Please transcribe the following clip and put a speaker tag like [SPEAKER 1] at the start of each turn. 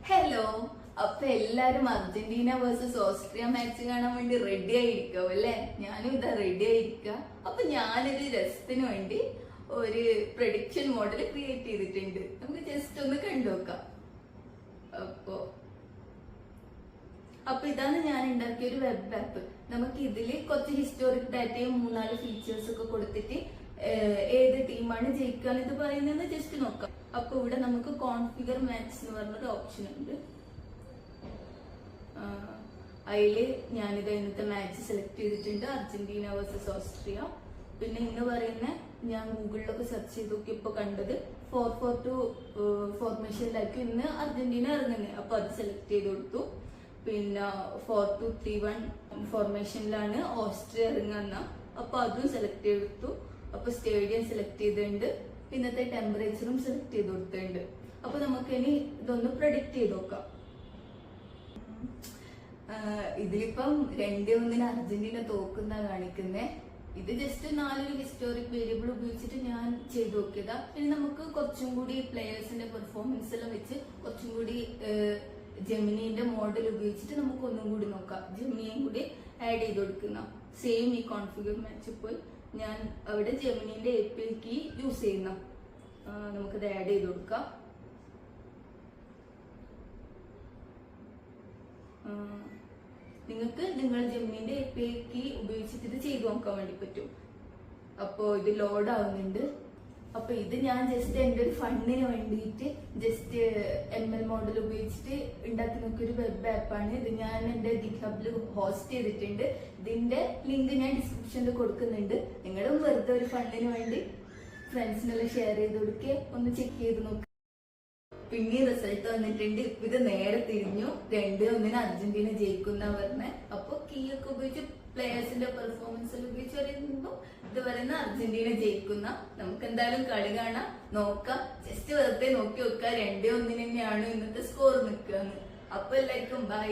[SPEAKER 1] Hello. അപ്പൊ എല്ലാരും Argentina versus Austria match കാണാൻ വേണ്ടി റെഡി ആയിരിക്കും അല്ലെ? ഞാനും ഇതാ റെഡി ആയിരിക്ക. അപ്പൊ ഞാനൊരു രസത്തിന് വേണ്ടി ഒരു പ്രഡിക്ഷൻ മോഡൽ ക്രിയേറ്റ് ചെയ്തിട്ടുണ്ട്. നമുക്ക് ജസ്റ്റ് ഒന്ന് കണ്ടുനോക്കാം. അപ്പൊ ഇതാണ് ഞാൻ ഉണ്ടാക്കിയ ഒരു വെബ് ആപ്പ്. നമുക്ക് ഇതില് കുറച്ച് ഹിസ്റ്റോറിക് ഡാറ്റയും 3-4 ഫീച്ചേഴ്സ് ഒക്കെ കൊടുത്തിട്ട് ഏത് ടീമാണ് ജയിക്കാൻ ഇത് പറയുന്നത് ജസ്റ്റ് നോക്കാം. അപ്പൊ ഇവിടെ നമുക്ക് കോൺഫിഗർ മാച്ച് എന്ന് പറഞ്ഞൊരു ഓപ്ഷൻ ഉണ്ട്. അതില് ഞാനിത് ഇന്നത്തെ മാച്ച് സെലക്ട് ചെയ്തിട്ടുണ്ട്, അർജന്റീന വേഴ്സസ് ഓസ്ട്രിയ. പിന്നെ ഇന്ന് പറയുന്ന ഞാൻ ഗൂഗിളിലൊക്കെ സെർച്ച് ചെയ്ത് നോക്കിയപ്പോ കണ്ടത് 4-4-2 ഫോർമേഷനിലായിരിക്കും ഇന്ന് അർജന്റീന ഇറങ്ങുന്നത്. അപ്പൊ അത് സെലക്ട് ചെയ്ത് കൊടുത്തു. പിന്നെ 4-2-3-1 ഫോർമേഷനിലാണ് ഓസ്ട്രിയ ഇറങ്ങുന്ന. അപ്പൊ അതും സെലക്ട് ചെയ്തെടുത്തു. അപ്പൊ സ്റ്റേഡിയം സെലക്ട് ചെയ്തിട്ടുണ്ട്. ഇന്നത്തെ ടെമ്പറേച്ചറും സെലക്ട് ചെയ്ത് കൊടുത്തിട്ടുണ്ട്. അപ്പൊ നമുക്ക് ഇനി ഇതൊന്ന് പ്രഡിക്ട് ചെയ്ത് നോക്കാം. ഇതിലിപ്പം 2-1 അർജന്റീന തോക്കുന്ന കാണിക്കുന്നേ. ഇത് ജസ്റ്റ് 4 ഹിസ്റ്റോറിക് വേരിയബിൾ ഉപയോഗിച്ചിട്ട് ഞാൻ ചെയ്തു നോക്കിയതാ. ഇനി നമുക്ക് കുറച്ചും കൂടി പ്ലേയേഴ്സിന്റെ പെർഫോമൻസ് എല്ലാം വെച്ച് കുറച്ചും കൂടി ജെമിനിന്റെ മോഡൽ ഉപയോഗിച്ചിട്ട് നമുക്ക് ഒന്നും കൂടി നോക്കാം. ജെമിനിയും കൂടി ആഡ് ചെയ്ത് കൊടുക്കുന്ന സെയിം ഈ കോൺഫിഗർ മാച്ച് പോയി ഞാൻ അവിടെ ജെമിനിന്റെ API കീ യൂസ് ചെയ്യുന്ന നമുക്കത് ആഡ് ചെയ്ത് കൊടുക്കാം. നിങ്ങൾക്ക് നിങ്ങൾ ജെമിനിന്റെ API കീ ഉപയോഗിച്ചിട്ട് ഇത് ചെയ്തു നോക്കാൻ വേണ്ടി പറ്റും. അപ്പോ ഇത് ലോഡ് ആവുന്നുണ്ട്. അപ്പൊ ഇത് ഞാൻ ജസ്റ്റ് എന്റെ ഒരു ഫണ്ടിന് വേണ്ടിയിട്ട് ജസ്റ്റ് ML മോഡൽ ഉപയോഗിച്ചിട്ട് ഉണ്ടാക്കി നോക്കിയ ഒരു വെബ് ആപ്പാണ് ഇത്. ഞാൻ എന്റെ ഗിറ്റ്ഹബിൽ ഹോസ്റ്റ് ചെയ്തിട്ടുണ്ട്. ഇതിന്റെ ലിങ്ക് ഞാൻ ഡിസ്ക്രിപ്ഷനിൽ കൊടുക്കുന്നുണ്ട്. നിങ്ങളും വെറുതെ ഒരു ഫണ്ടിന് വേണ്ടി ഫ്രണ്ട്സിനെല്ലാം ഷെയർ ചെയ്ത് കൊടുക്കുക, ഒന്ന് ചെക്ക് ചെയ്ത് നോക്കുക. പിന്നെ റിസൾട്ട് വന്നിട്ടുണ്ട്. ഇത് നേരെ തിരിഞ്ഞു 2-1 അർജന്റീന ജയിക്കുന്ന പറഞ്ഞ. അപ്പൊ കീ ഒക്കെ ഉപയോഗിച്ച് പ്ലേയേഴ്സിന്റെ പെർഫോമൻസ് ഉപയോഗിച്ച് പറയുമ്പോ ഇത് പറയുന്ന അർജന്റീന ജയിക്കുന്ന. നമുക്ക് എന്തായാലും കളി കാണാം, നോക്കാം. ജസ്റ്റ് വെറുതെ നോക്കി വെക്കാം 2-1 തന്നെയാണ് ഇന്നത്തെ സ്കോർ നിൽക്കുകയെന്ന്. അപ്പൊ എല്ലാവർക്കും ബൈ.